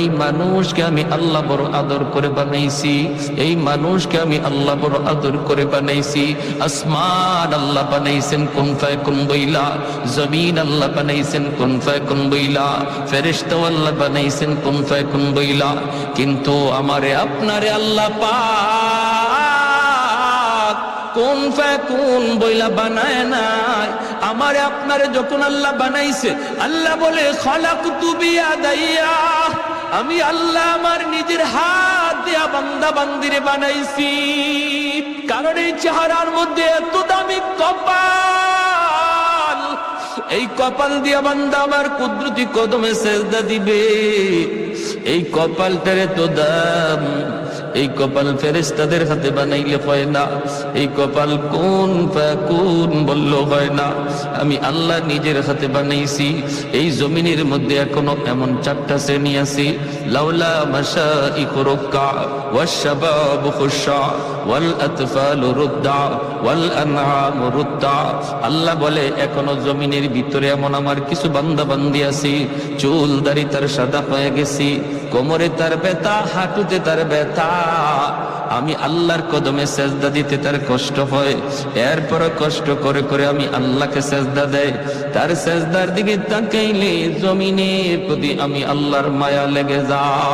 এই মানুষকে আমি আল্লাহ বড় আদর করে বানাইছি, এই মানুষকে আমি আল্লাহ বড় আদর করে বানাইছি। আসমান আল্লাহ বানাইছেন কুন ফায়াকুন বইলা, জমিন আল্লাহ বানাইছেন কুন ফায়াকুন বইলা, ফেরেশতা আল্লাহ বানাইছেন কুন ফায়াকুন বইলা। কিন্তু আমারে আপনারে আল্লাহ পাক কুন ফায়াকুন বইলা বানায় নাই। আমারে আপনারে যখন আল্লাহ বানাইছে, আল্লাহ বলে খালাকতু বিয়াদাইয়া, আমি আল্লাহ আমার নিজের হাত দিয়া বান্দা বান্দিরে বানাইছি। কারণ এই চেহারার মধ্যে এত দামি কপাল, এই কপাল দিয়া বান্দা আমার কুদরতি কদমে সেজদা দিবে। এই কপালটারে তো দাম, এই কপাল ফেরেশতাদের হাতে বানাইলে হয় না, এই কপাল কুন ফায়াকুন বললেও হয় না। আমি আল্লাহ নিজের হাতে বানাইছি। এই জমিনের মধ্যে এখনো এমন 4টা শ্রেণী আছে, লাউলা মাশাইখু রুক্কা ওয়াশ-শাবাব খুশা ওয়াল আতফালু রুদ্দা ওয়াল আনআমু রুদ্দা। আল্লাহ বলে এখনো জমিনের ভিতরে এমন আমার কিছু বান্দা বান্দি আছে, চুল দাড়ি তার সাদা হয়ে গেছে, কোমরে তার ব্যথা, হাঁটুতে তার ব্যথা, আমি আল্লাহর কদমে সেজদা দিতে তার কষ্ট হয়, এরপর কষ্ট করে করে আমি আল্লাহকে সেজদা দেয়। তার সেজদার দিকে তাকাইলে জমিনের প্রতি আমি আল্লাহর মায়া লেগে যায়।